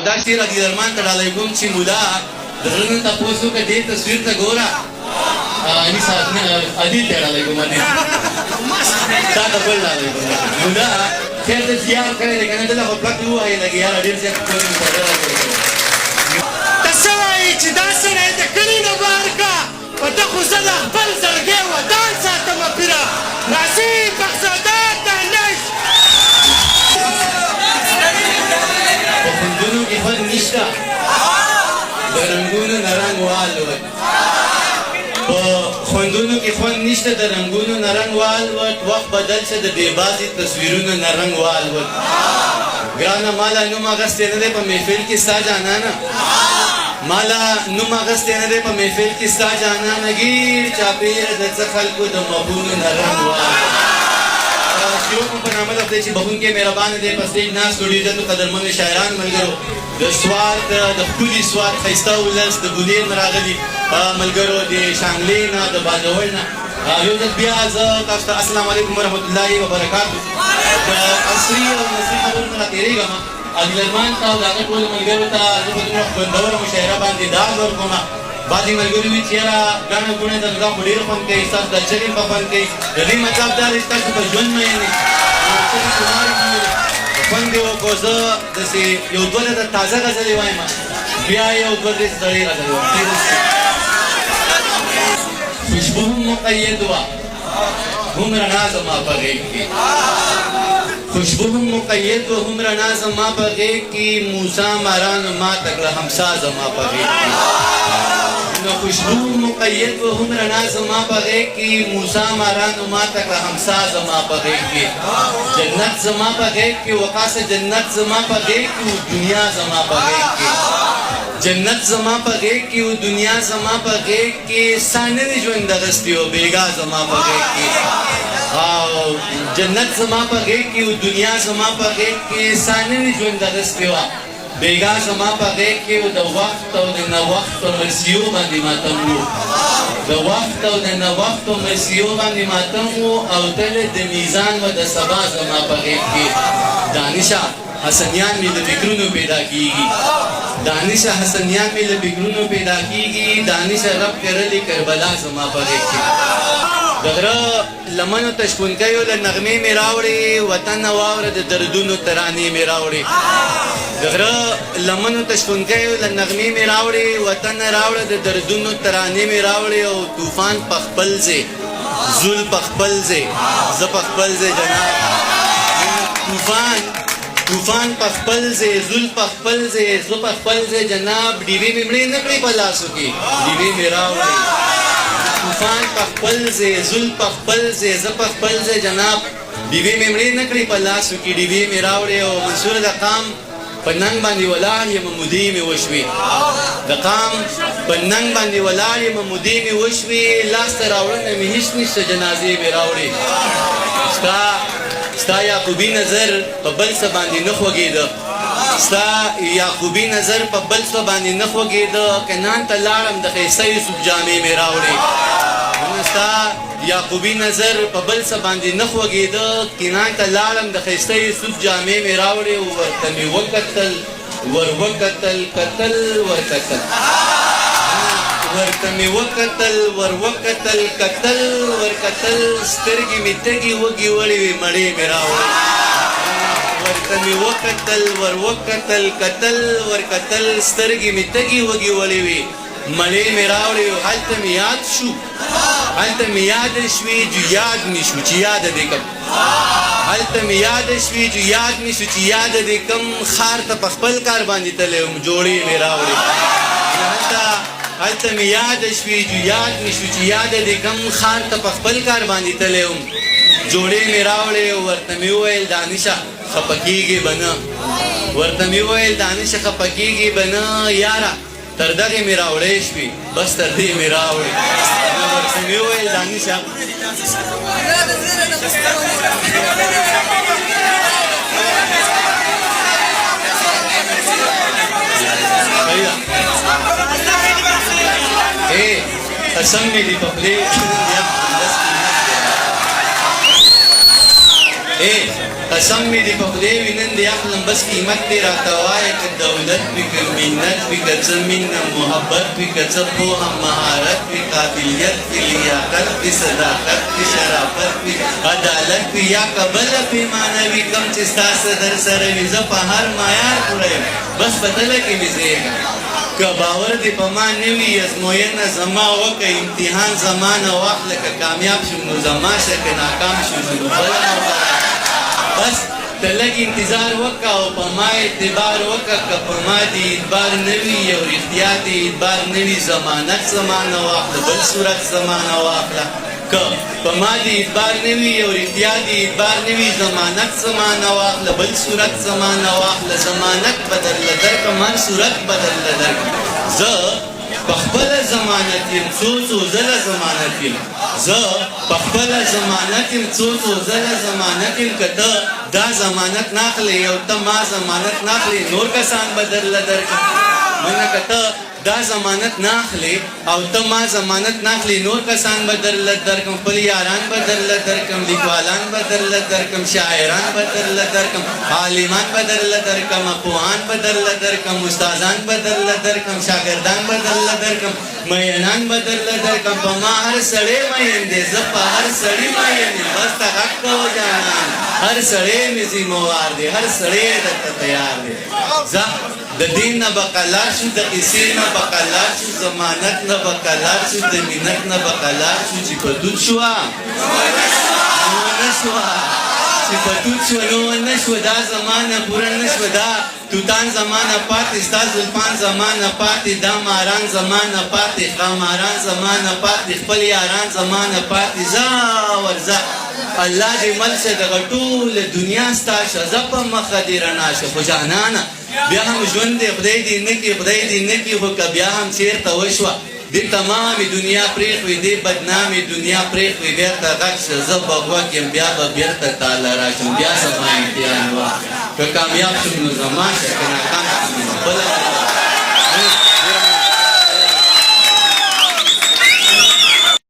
دا شعر علی درمان ته ډالۍ کوم چې مولا د زړه نه تپوس وکړه دې تصویر ته ګوره عدیل ته ډالۍ کوم عدیل تا ته بل ډالۍ کوم مولا خیر ته زیار کړی دی که نه دلته خو پلک ووایي لږ یاره ډېر زیات ښکلي مقرره کړی ته څه وایې چې دا سړی د کلي نه بهر کا په ده خو زه د خپل زړګي ودان ساتمه پیره راځي بخزاده دهلیز په خوندونو کې خوند نشته د رنګونو نه رنګ والوت په خوندونو کې خوند نشته د رنګونو نه رنګ والوت وخت بدل شه د بېبازي تصویرونو نه رنګ والوت ګرانه مالا نوم اخیستی نه دی په محفل کې ستا جانانه مالا نوم اخیستی نه دی په محفل کې ستا جانانه ګیر چاپېره د څه خلکو د مخونو نه رنګ والوت شروع کوم په نامه د خدای چې بخونکی مهربانه دی په سټیج ناستو ډېر عزتو قدرمنو شاعران ملګرو د سوات د ښکلي سوات ښایسته ولس د بونیر نه راغلي ملګرو د شانګلې نه د باجوړ نه یو ځل بیا زه تاسو ته السلام علیکم ورحمت الله وبرکاتو د عصري او نصري خبرو نه راتېرېږم عادل ارمان ته او د هغه ټولو ملګرو ته زه په دومره خوندوره مشاعره باندې داد ورکوم بعضې ملګري وي چې یاره ګڼه ګوڼه د نظام خو ډېر خوند کوي ستاسو دا چغې په خوند کوي د دې مطلب دا دی ستاسو په ژوند مین یې چغې شمارې دي خوند یې وکړو زه داسې یو دوه درته تازه غزلې وایم بیا یو دوه درې زړې غزلې وایم خوشبو هم مقید وه هم رڼا زما په غېږ کې خوشبو هم مقید و هم رڼا زما په غېږ کې موسی مارانو ماته کړه همسا زما په غېږ کې نو خوشبو مقید و هم رڼا زما په غېږ کې موسی مارانو ماته کړه همسا زما په غېږ کې جنت زما په غېږ کې وقاسه جنت زما په غېږ کې و دنیا زما په غېږ کې جنت زما په غېږ کې و دنیا زما په غېږ کې ستا نوي ژوند اخیستی و بېګا زما په غېږ کې جنت زما په غېږ کې و دنیا زما په غېږ کې ستا نوي ژوند اخیستی وه بېګا زما په غېږ کې و د وخت او د نوښت په مرسیو باندې ماتم و د وخت او د نوښت په مرسیو باندې ماتم و او تله د میزان و د سبا زما په غېږ کې دانشه حسنیان مې له فکرونو پیدا کېږي دانشه حسنیان مې له فکرونو پیدا کېږي دانشه رب کرلې کربلا زما په غېږ کې د غره لمنو ته شپونکیو له نغمې مې راوړې وطن واوره د دردونو ترانې مې راوړې د غره لمنو ته شپونکیو له نغمې مې راوړې وطن راوړه د دردونو ترانې مې راوړې او طوفان په خپل ځای زول په خپل ځای زه په خپل ځای جناب طوفان په خپل ځای زول په خپل ځای زه په خپل ځای جناب ډیوې مې مړې نه کړې په لاسو کې ډیوې مې راوړې طوفان په خپل ځای زول په خپل ځای زه په خپل ځای جناب ډیوې مې مړې نه کړې په لاسو کې ډیوې مې راوړې او منصور د قام په ننګ باندې ولاړ یم مودې مې وشوې د قام په ننګ باندې ولاړ یم مودې مې وشوې لاسته راوړنه مې هېڅ نشته جنازې مې راوړې ستا یعقوبي نظر په بل څه باندې نه خوږېده ستا یعقوبي نظر په بل څه باندې نه خوږېده کنعان ته لاړم د ښایسته یوسف جامې مې راوړې ستا یعقوبي نظر په بل څه باندې نه خوږېده کنعان ته لاړم د ښایسته یوسف جامې مې راوړې ورته مې وکتل ور وکتل کتل ورکتل ورته مې وکتل ور وکتل کتل ورکتل سترګې مې تږي وږي وړې وې مړې مې راوړې ورته مې وکتل ور وکتل کتل ورکتل سترګې مې تږي وږي وړې وې مړې مې راوړې هلته مې یاد شو هلته مې یاده شوې جو یاد مې شو چې یاده دې کم هلته مې یاده شوې جو یاد مې شو چې یاده دې کم ښار ته په خپل کار باندې تللی وم جوړې مې راوړې هلته مې یاده شوې جو یاد مې شو چې یاده دې کم ښار ته په خپل کار باندې تللی وم جوړې مې راوړې ورته مې وویل دانشه خفه کېږې به نه ورته مې وویل دانشه خفه کېږې به نه یاره تر دغې مې راوړې شوې بس تر دې مې راوړې ورته مې وویل دانشه قسم مې دې په خولې قسم مې دې په خدای وي نن دې اخلم بس قیمت دې راته وایه که دولت وي که منت وي که څه مینه محبت وي که څه پوهه مهارت وي قابلیت وي لیاقت وي صداقت وي شرافت وي عدالت وي یا که بله پیمانه وي کوم چې ستاسو در سره وي زه په هر معیار پوره یم بس په دله کې مې زیږم که باور دې په ما نه وي ازموینه زما وکړه امتحان زما نه واخله که کامیاب شو نو زما شه که ناکام شو نو بله بس ته لږ انتظار وکړه او په ما اعتبار وکړه که په ما دې اعتبار نه وي او رښتیا دې اعتبار نه وي ضمانت زما نه واخله بل صورت زما نه واخله که په ما دې اعتبار نه وي او رښتیا دې اعتبار نه وي ضمانت زما نه واخله بل صورت زما نه واخله ضمانت به درله درکړم هر صورت به درله درکړم زه پخپله ضمانت یم څو ځله ضمانت یم زه پخپله ضمانت یم څو ځله ضمانت یم که ته دا ضمانت نه اخلې او ته ما ضمانت نه اخلې نور کسان به درله درکړم منه که ته دا ضمانت نه اخلې او ته ما ضمانت نه اخلې نور کسان به درله درکړم خپل یاران به درله درکړم لیکوالان به درله درکړم شاعران به درله درکړم عالمان به درله درکړم پوهان به درله درکړم استادان به درله درکړم شاګردان به درله درکړم مینان به درله درکړم په ما هر سړی مین دی زه په هر سړي مین یم بس ته حق کوه جانان هر سړی مې ذمهوار دی هر سړی درته تیار دی ځه د دین نه به قلار شو د قیسې نه به قلار شو ضمانت نه به قلار شو د منت نه به قلار شو چې په دود شوه نو ونه شوه چې په دود شوه نو ونه شوه دا زمانه پوره نه شوه دا توتان زمانه پاتې ستا زلفان زمانه پاتې دا ماران زمانه پاتې خاماران زمانه پاتې خپل یاران زمانه پاتې ځه ورځه الله دې مل شه دغه ټوله دنیا ستا شه زه په مخه دې رڼا شه خو جانانه بیا هم ژوند دی خدای دې نه کړي خدای دې نه کړي خو که بیا هم چېرته وشوه دې تمامې دنیا پرېښوي دې بدنامې دنیا پرېښوي بېرته غږ شه زه به غوږ یم بیا به بېرته تاله راشم بیا زما امتحان وه که کامیاب شم نو زما شه که ناکام شم نو بله